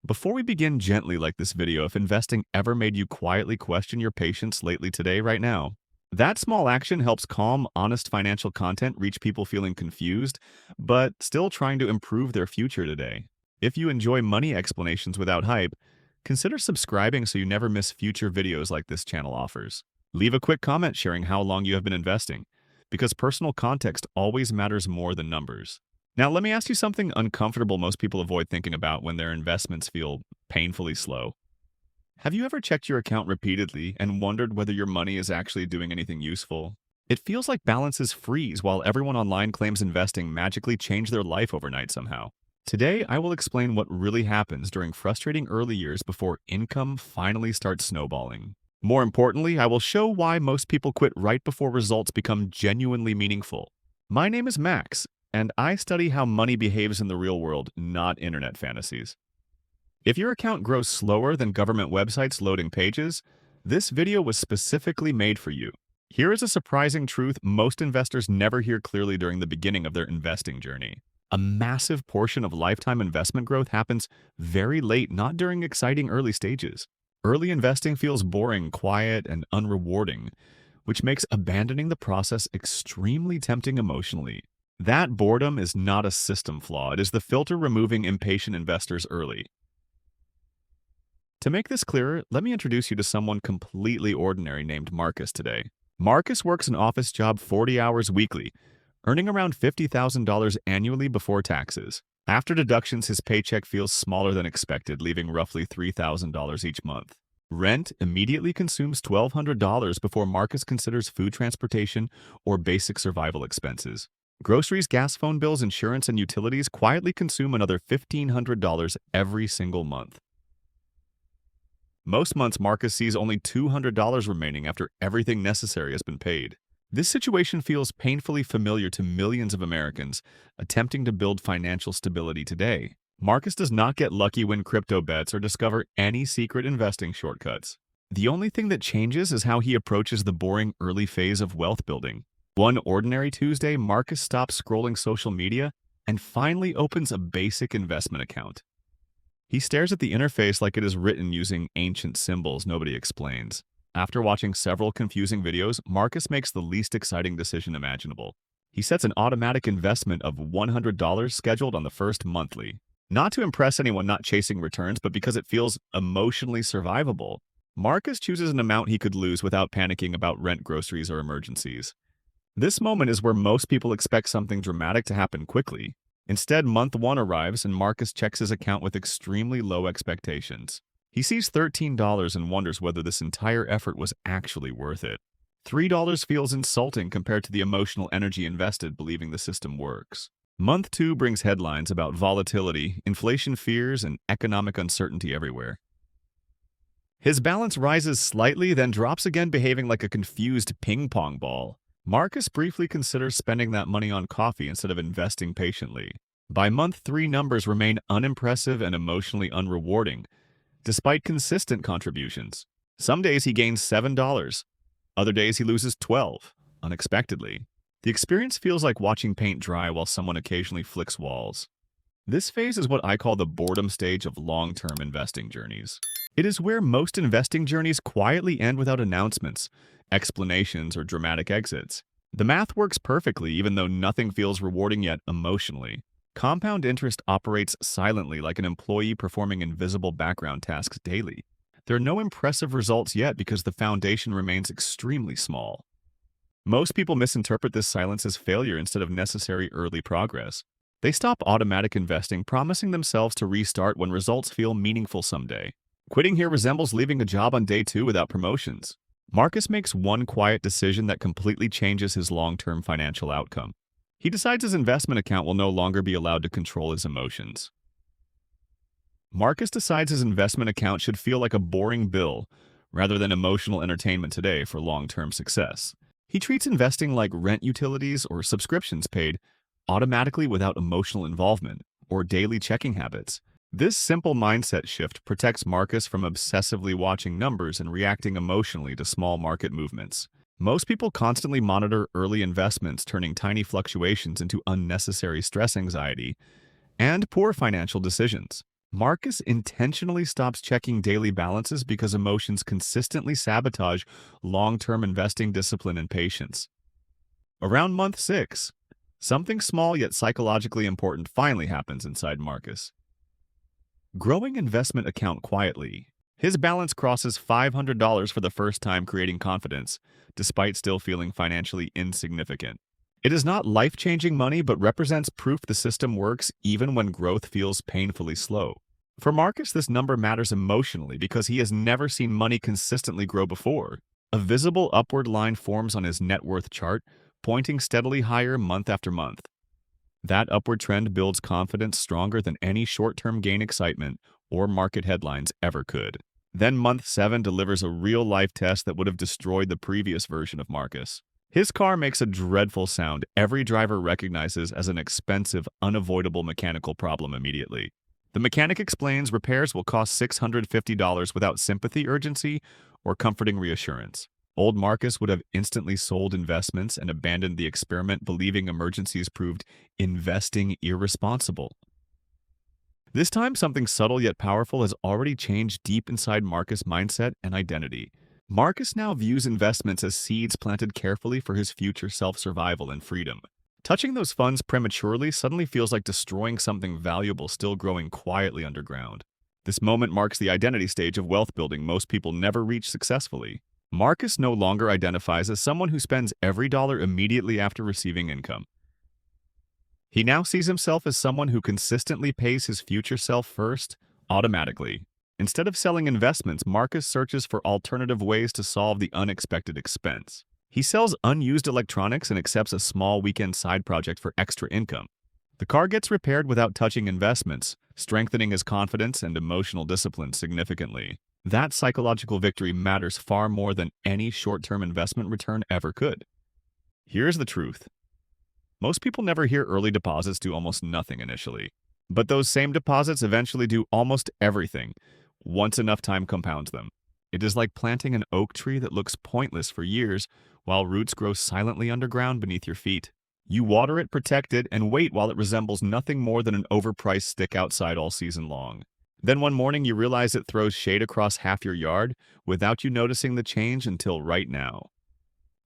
Before we begin gently like this video, if investing ever made you quietly question your patience lately today, right now, that small action helps calm, honest financial content reach people feeling confused, but still trying to improve their future today. If you enjoy money explanations without hype, consider subscribing so you never miss future videos like this channel offers. Leave a quick comment sharing how long you have been investing, because personal context always matters more than numbers. Now, let me ask you something uncomfortable most people avoid thinking about when their investments feel painfully slow. Have you ever checked your account repeatedly and wondered whether your money is actually doing anything useful? It feels like balances freeze while everyone online claims investing magically changed their life overnight somehow. Today, I will explain what really happens during frustrating early years before income finally starts snowballing. More importantly, I will show why most people quit right before results become genuinely meaningful. My name is Max, and I study how money behaves in the real world, not internet fantasies. If your account grows slower than government websites loading pages, this video was specifically made for you. Here is a surprising truth most investors never hear clearly during the beginning of their investing journey. A massive portion of lifetime investment growth happens very late, not during exciting early stages. Early investing feels boring, quiet, and unrewarding, which makes abandoning the process extremely tempting emotionally. That boredom is not a system flaw, it is the filter removing impatient investors early. To make this clearer, let me introduce you to someone completely ordinary named Marcus today. Marcus works an office job 40 hours weekly, earning around $50,000 annually before taxes. After deductions, his paycheck feels smaller than expected, leaving roughly $3,000 each month. Rent immediately consumes $1,200 before Marcus considers food, transportation, or basic survival expenses. Groceries, gas, phone bills, insurance, and utilities quietly consume another $1,500 every single month. Most months, Marcus sees only $200 remaining after everything necessary has been paid. This situation feels painfully familiar to millions of Americans attempting to build financial stability today. Marcus does not get lucky, win crypto bets, or discover any secret investing shortcuts. The only thing that changes is how he approaches the boring early phase of wealth building. One ordinary Tuesday, Marcus stops scrolling social media and finally opens a basic investment account. He stares at the interface like it is written using ancient symbols nobody explains. After watching several confusing videos, Marcus makes the least exciting decision imaginable. He sets an automatic investment of $100 scheduled on the first monthly. Not to impress anyone, not chasing returns, but because it feels emotionally survivable. Marcus chooses an amount he could lose without panicking about rent, groceries, or emergencies. This moment is where most people expect something dramatic to happen quickly. Instead, month one arrives and Marcus checks his account with extremely low expectations. He sees $13 and wonders whether this entire effort was actually worth it. $3 feels insulting compared to the emotional energy invested believing the system works. Month two brings headlines about volatility, inflation fears, and economic uncertainty everywhere. His balance rises slightly, then drops again, behaving like a confused ping-pong ball. Marcus briefly considers spending that money on coffee instead of investing patiently. By month three, numbers remain unimpressive and emotionally unrewarding, despite consistent contributions. Some days he gains $7, other days he loses $12, unexpectedly. The experience feels like watching paint dry while someone occasionally flicks walls. This phase is what I call the boredom stage of long-term investing journeys. It is where most investing journeys quietly end without announcements, explanations, or dramatic exits. The math works perfectly even though nothing feels rewarding yet emotionally. Compound interest operates silently like an employee performing invisible background tasks daily. There are no impressive results yet because the foundation remains extremely small. Most people misinterpret this silence as failure instead of necessary early progress. They stop automatic investing, promising themselves to restart when results feel meaningful someday. Quitting here resembles leaving a job on day two without promotions. Marcus makes one quiet decision that completely changes his long-term financial outcome. He decides his investment account will no longer be allowed to control his emotions. Marcus decides his investment account should feel like a boring bill rather than emotional entertainment today for long-term success. He treats investing like rent, utilities, or subscriptions paid automatically without emotional involvement or daily checking habits. This simple mindset shift protects Marcus from obsessively watching numbers and reacting emotionally to small market movements. Most people constantly monitor early investments, turning tiny fluctuations into unnecessary stress, anxiety, and poor financial decisions. Marcus intentionally stops checking daily balances because emotions consistently sabotage long-term investing discipline and patience. Around month 6, something small yet psychologically important finally happens inside Marcus. Growing investment account quietly. His balance crosses $500 for the first time, creating confidence, despite still feeling financially insignificant. It is not life-changing money, but represents proof the system works even when growth feels painfully slow. For Marcus, this number matters emotionally because he has never seen money consistently grow before. A visible upward line forms on his net worth chart, pointing steadily higher month after month. That upward trend builds confidence stronger than any short-term gain excitement or market headlines ever could. Then month 7 delivers a real-life test that would have destroyed the previous version of Marcus. His car makes a dreadful sound every driver recognizes as an expensive, unavoidable mechanical problem immediately. The mechanic explains repairs will cost $650 without sympathy, urgency, or comforting reassurance. Old Marcus would have instantly sold investments and abandoned the experiment, believing emergencies proved investing irresponsible. This time, something subtle yet powerful has already changed deep inside Marcus' mindset and identity. Marcus now views investments as seeds planted carefully for his future self-survival and freedom. Touching those funds prematurely suddenly feels like destroying something valuable still growing quietly underground. This moment marks the identity stage of wealth building most people never reach successfully. Marcus no longer identifies as someone who spends every dollar immediately after receiving income. He now sees himself as someone who consistently pays his future self first, automatically. Instead of selling investments, Marcus searches for alternative ways to solve the unexpected expense. He sells unused electronics and accepts a small weekend side project for extra income. The car gets repaired without touching investments, strengthening his confidence and emotional discipline significantly. That psychological victory matters far more than any short-term investment return ever could. Here's the truth. Most people never hear early deposits do almost nothing initially. But those same deposits eventually do almost everything, once enough time compounds them. It is like planting an oak tree that looks pointless for years while roots grow silently underground beneath your feet. You water it, protect it, and wait while it resembles nothing more than an overpriced stick outside all season long. Then one morning you realize it throws shade across half your yard without you noticing the change until right now.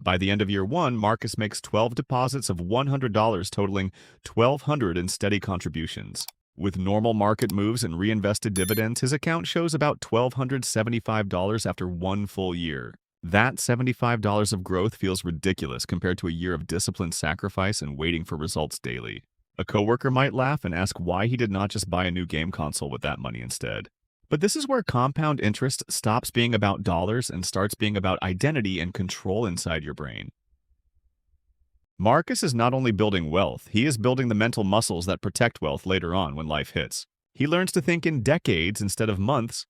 By the end of year 1, Marcus makes 12 deposits of $100 totaling $1,200 in steady contributions. With normal market moves and reinvested dividends, his account shows about $1,275 after one full year. That $75 of growth feels ridiculous compared to a year of disciplined sacrifice and waiting for results daily. A coworker might laugh and ask why he did not just buy a new game console with that money instead. But this is where compound interest stops being about dollars and starts being about identity and control inside your brain. Marcus is not only building wealth, he is building the mental muscles that protect wealth later on when life hits. He learns to think in decades instead of months,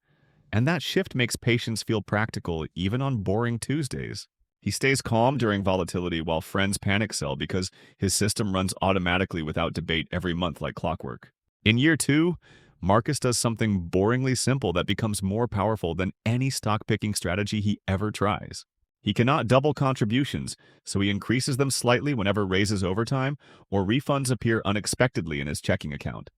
and that shift makes patience feel practical even on boring Tuesdays. He stays calm during volatility while friends panic sell because his system runs automatically without debate every month like clockwork. In year 2, Marcus does something boringly simple that becomes more powerful than any stock-picking strategy he ever tries. He cannot double contributions, so he increases them slightly whenever raises overtime or refunds appear unexpectedly in his checking account.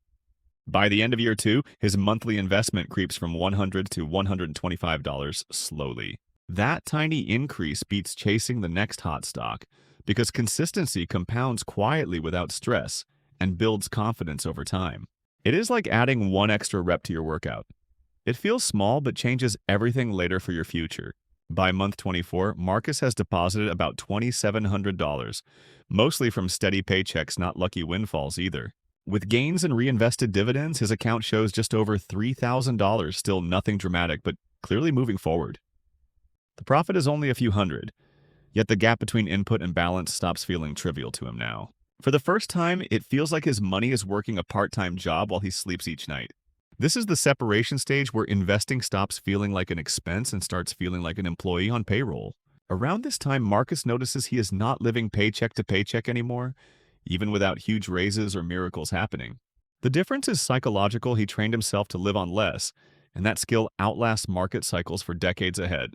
By the end of year 2, his monthly investment creeps from $100 to $125 slowly. That tiny increase beats chasing the next hot stock because consistency compounds quietly without stress and builds confidence over time. It is like adding one extra rep to your workout. It feels small but changes everything later for your future. By month 24, Marcus has deposited about $2,700, mostly from steady paychecks, not lucky windfalls either. With gains and reinvested dividends, his account shows just over $3,000, still nothing dramatic, but clearly moving forward. The profit is only a few hundred, yet the gap between input and balance stops feeling trivial to him now. For the first time, it feels like his money is working a part-time job while he sleeps each night. This is the separation stage where investing stops feeling like an expense and starts feeling like an employee on payroll. Around this time, Marcus notices he is not living paycheck to paycheck anymore, even without huge raises or miracles happening. The difference is psychological. He trained himself to live on less, and that skill outlasts market cycles for decades ahead.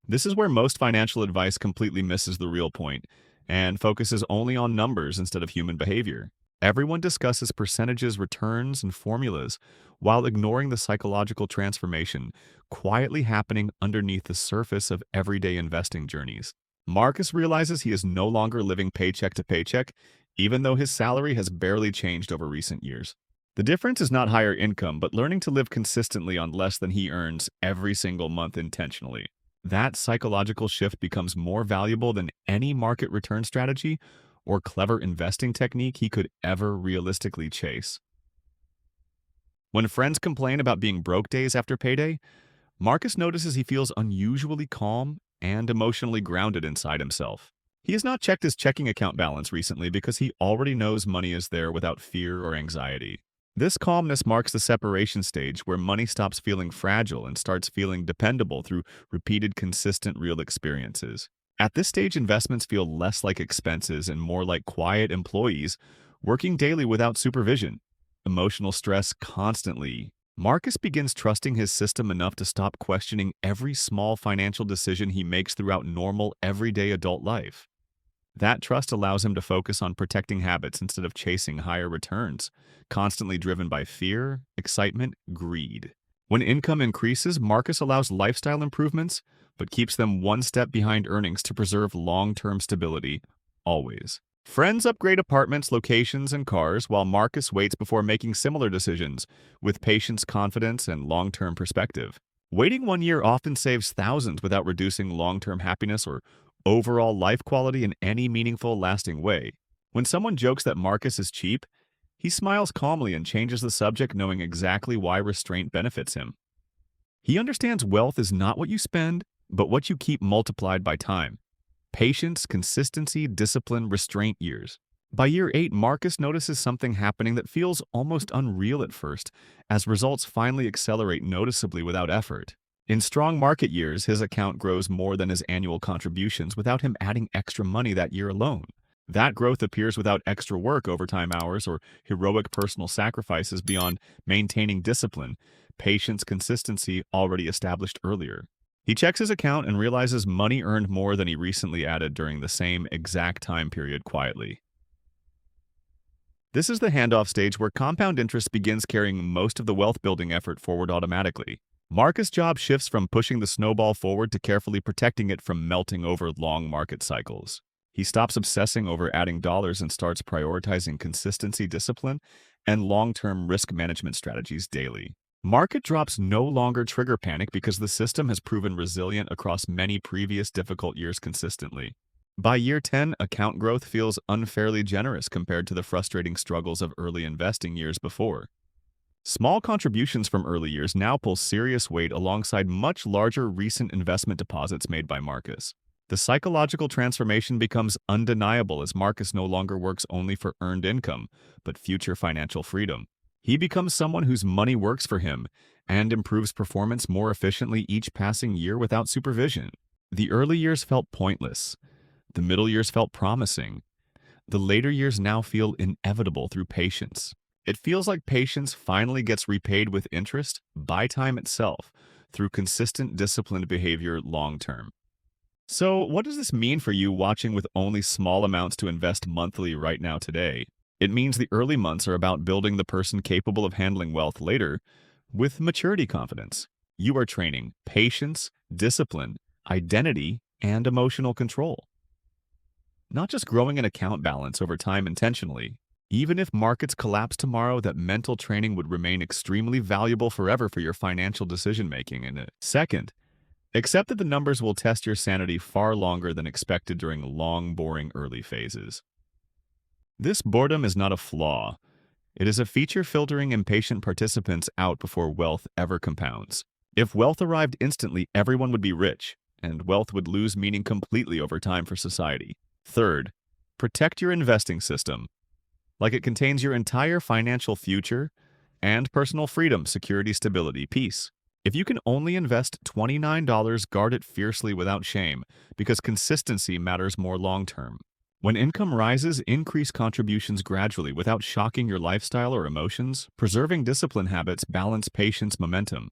This is where most financial advice completely misses the real point and focuses only on numbers instead of human behavior. Everyone discusses percentages, returns, and formulas while ignoring the psychological transformation quietly happening underneath the surface of everyday investing journeys. Marcus realizes he is no longer living paycheck to paycheck, even though his salary has barely changed over recent years. The difference is not higher income, but learning to live consistently on less than he earns every single month intentionally. That psychological shift becomes more valuable than any market return strategy or clever investing technique he could ever realistically chase. When friends complain about being broke days after payday, Marcus notices he feels unusually calm and emotionally grounded inside himself. He has not checked his checking account balance recently because he already knows money is there without fear or anxiety. This calmness marks the separation stage where money stops feeling fragile and starts feeling dependable through repeated, consistent, real experiences. At this stage, investments feel less like expenses and more like quiet employees working daily without supervision. Emotional stress constantly. Marcus begins trusting his system enough to stop questioning every small financial decision he makes throughout normal, everyday adult life. That trust allows him to focus on protecting habits instead of chasing higher returns, constantly driven by fear, excitement, greed. When income increases, Marcus allows lifestyle improvements, but keeps them one step behind earnings to preserve long-term stability, always. Friends upgrade apartments, locations, and cars, while Marcus waits before making similar decisions, with patience, confidence, and long-term perspective. Waiting 1 year often saves thousands without reducing long-term happiness or overall life quality in any meaningful, lasting way. When someone jokes that Marcus is cheap, he smiles calmly and changes the subject, knowing exactly why restraint benefits him. He understands wealth is not what you spend, but what you keep multiplied by time. Patience, consistency, discipline, restraint years. By year 8, Marcus notices something happening that feels almost unreal at first, as results finally accelerate noticeably without effort. In strong market years, his account grows more than his annual contributions without him adding extra money that year alone. That growth appears without extra work, overtime hours, or heroic personal sacrifices beyond maintaining discipline, patience, consistency already established earlier. He checks his account and realizes money earned more than he recently added during the same exact time period quietly. This is the handoff stage where compound interest begins carrying most of the wealth-building effort forward automatically. Marcus' job shifts from pushing the snowball forward to carefully protecting it from melting over long market cycles. He stops obsessing over adding dollars and starts prioritizing consistency, discipline, and long-term risk management strategies daily. Market drops no longer trigger panic because the system has proven resilient across many previous difficult years consistently. By year 10, account growth feels unfairly generous compared to the frustrating struggles of early investing years before. Small contributions from early years now pull serious weight alongside much larger recent investment deposits made by Marcus. The psychological transformation becomes undeniable as Marcus no longer works only for earned income, but future financial freedom. He becomes someone whose money works for him and improves performance more efficiently each passing year without supervision. The early years felt pointless. The middle years felt promising. The later years now feel inevitable through patience. It feels like patience finally gets repaid with interest by time itself through consistent, disciplined behavior long term. So, what does this mean for you watching with only small amounts to invest monthly right now today? It means the early months are about building the person capable of handling wealth later with maturity confidence. You are training patience, discipline, identity, and emotional control. Not just growing an account balance over time intentionally. Even if markets collapse tomorrow, that mental training would remain extremely valuable forever for your financial decision-making. And second, accept that the numbers will test your sanity far longer than expected during long, boring early phases. This boredom is not a flaw. It is a feature filtering impatient participants out before wealth ever compounds. If wealth arrived instantly, everyone would be rich, and wealth would lose meaning completely over time for society. Third, protect your investing system. Like it contains your entire financial future and personal freedom, security, stability, peace. If you can only invest $29, guard it fiercely without shame, because consistency matters more long-term. When income rises, increase contributions gradually without shocking your lifestyle or emotions, preserving discipline habits, balance, patience, momentum.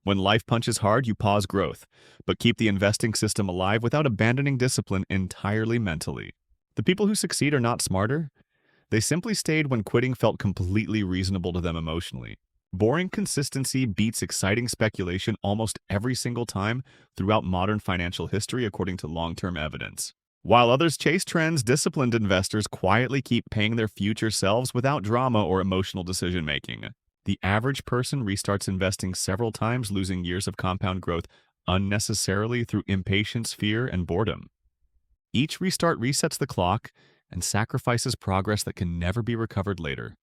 When life punches hard, you pause growth, but keep the investing system alive without abandoning discipline entirely mentally. The people who succeed are not smarter, They simply stayed when quitting felt completely reasonable to them emotionally. Boring consistency beats exciting speculation almost every single time throughout modern financial history, according to long-term evidence. While others chase trends, disciplined investors quietly keep paying their future selves without drama or emotional decision-making. The average person restarts investing several times, losing years of compound growth unnecessarily through impatience, fear, and boredom. Each restart resets the clock and sacrifices progress that can never be recovered later,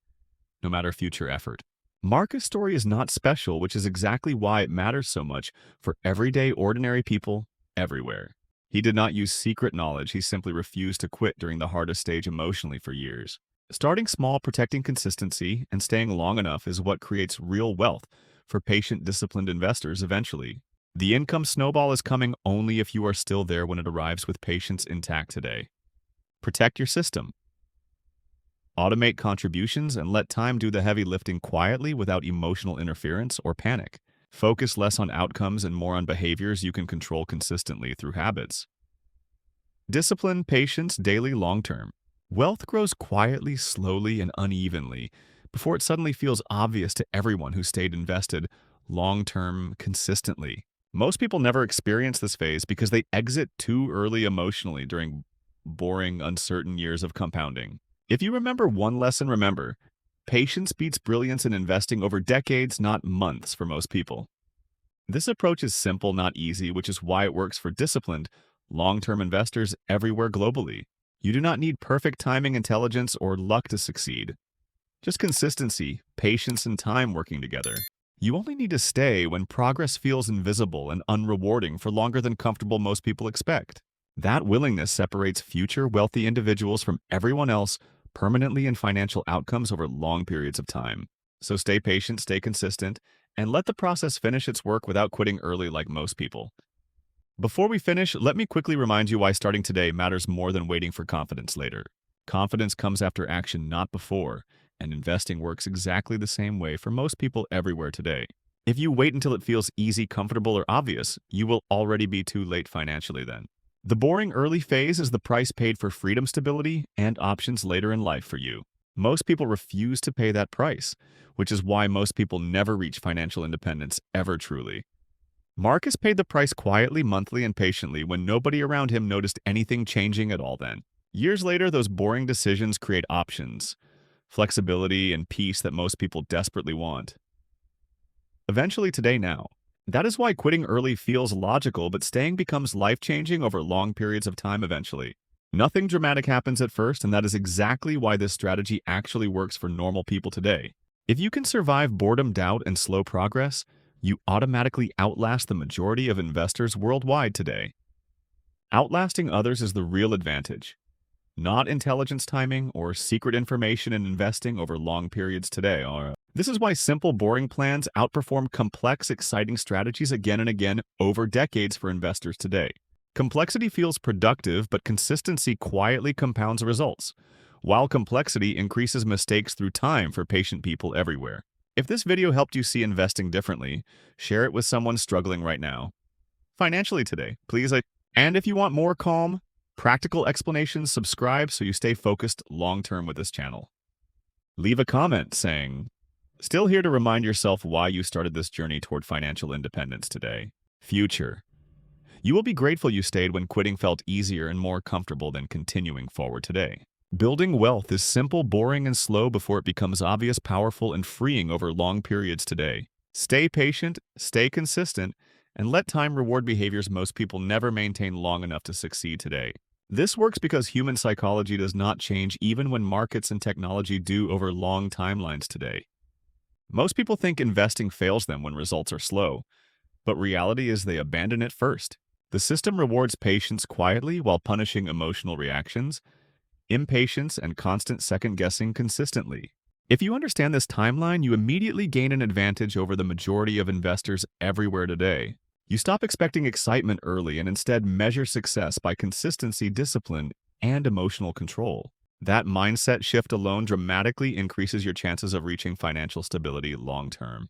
no matter future effort. Marcus' story is not special, which is exactly why it matters so much for everyday, ordinary people everywhere. He did not use secret knowledge, he simply refused to quit during the hardest stage emotionally for years. Starting small, protecting consistency, and staying long enough is what creates real wealth for patient, disciplined investors eventually. The income snowball is coming only if you are still there when it arrives with patience intact today. Protect your system. Automate contributions and let time do the heavy lifting quietly without emotional interference or panic. Focus less on outcomes and more on behaviors you can control consistently through habits. Discipline, patience, daily, long-term. Wealth grows quietly, slowly, and unevenly before it suddenly feels obvious to everyone who stayed invested long-term consistently. Most people never experience this phase because they exit too early emotionally during boring, uncertain years of compounding. If you remember one lesson, remember, patience beats brilliance in investing over decades, not months for most people. This approach is simple, not easy, which is why it works for disciplined, long-term investors everywhere globally. You do not need perfect timing, intelligence, or luck to succeed. Just consistency, patience, and time working together. You only need to stay when progress feels invisible and unrewarding for longer than comfortable most people expect. That willingness separates future wealthy individuals from everyone else permanently in financial outcomes over long periods of time. So stay patient, stay consistent, and let the process finish its work without quitting early like most people. Before we finish, let me quickly remind you why starting today matters more than waiting for confidence later. Confidence comes after action, not before, and investing works exactly the same way for most people everywhere today. If you wait until it feels easy, comfortable, or obvious, you will already be too late financially then. The boring early phase is the price paid for freedom, stability, and options later in life for you. Most people refuse to pay that price, which is why most people never reach financial independence ever truly. Marcus paid the price quietly, monthly, and patiently when nobody around him noticed anything changing at all then. Years later, those boring decisions create options, flexibility, and peace that most people desperately want. Eventually today now. That is why quitting early feels logical, but staying becomes life-changing over long periods of time eventually. Nothing dramatic happens at first, and that is exactly why this strategy actually works for normal people today. If you can survive boredom, doubt, and slow progress, you automatically outlast the majority of investors worldwide today. Outlasting others is the real advantage, not intelligence, timing, or secret information in investing over long periods today. This is why simple, boring plans outperform complex, exciting strategies again and again over decades for investors today. Complexity feels productive, but consistency quietly compounds results, while complexity increases mistakes through time for patient people everywhere. If this video helped you see investing differently, share it with someone struggling right now financially today, please. And if you want more calm, practical explanations, subscribe so you stay focused long-term with this channel. Leave a comment saying, "Still here to remind yourself why you started this journey toward financial independence today." Future. You will be grateful you stayed when quitting felt easier and more comfortable than continuing forward today. Building wealth is simple, boring, and slow before it becomes obvious, powerful, and freeing over long periods today. Stay patient, stay consistent, and let time reward behaviors most people never maintain long enough to succeed today. This works because human psychology does not change even when markets and technology do over long timelines today. Most people think investing fails them when results are slow, but reality is they abandon it first. The system rewards patience quietly while punishing emotional reactions, impatience, and constant second-guessing consistently. If you understand this timeline, you immediately gain an advantage over the majority of investors everywhere today. You stop expecting excitement early and instead measure success by consistency, discipline, and emotional control. That mindset shift alone dramatically increases your chances of reaching financial stability long-term.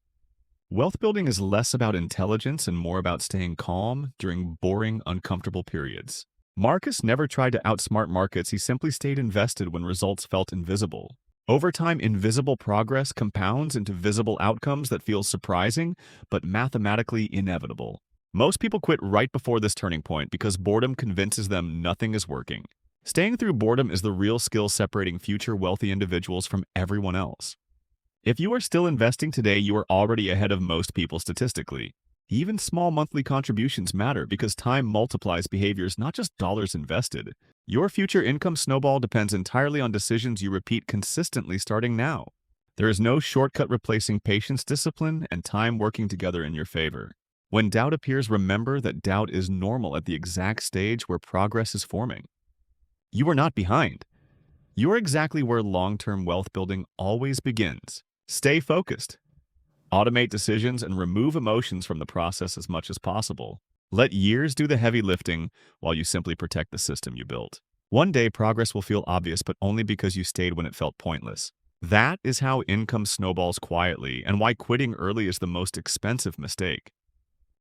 Wealth building is less about intelligence and more about staying calm during boring, uncomfortable periods. Marcus never tried to outsmart markets, he simply stayed invested when results felt invisible. Over time, invisible progress compounds into visible outcomes that feel surprising, but mathematically inevitable. Most people quit right before this turning point because boredom convinces them nothing is working. Staying through boredom is the real skill separating future wealthy individuals from everyone else. If you are still investing today, you are already ahead of most people statistically. Even small monthly contributions matter because time multiplies behaviors, not just dollars invested. Your future income snowball depends entirely on decisions you repeat consistently starting now. There is no shortcut replacing patience, discipline, and time working together in your favor. When doubt appears, remember that doubt is normal at the exact stage where progress is forming. You are not behind. You are exactly where long-term wealth building always begins. Stay focused. Automate decisions and remove emotions from the process as much as possible. Let years do the heavy lifting while you simply protect the system you built. One day, progress will feel obvious, but only because you stayed when it felt pointless. That is how income snowballs quietly and why quitting early is the most expensive mistake.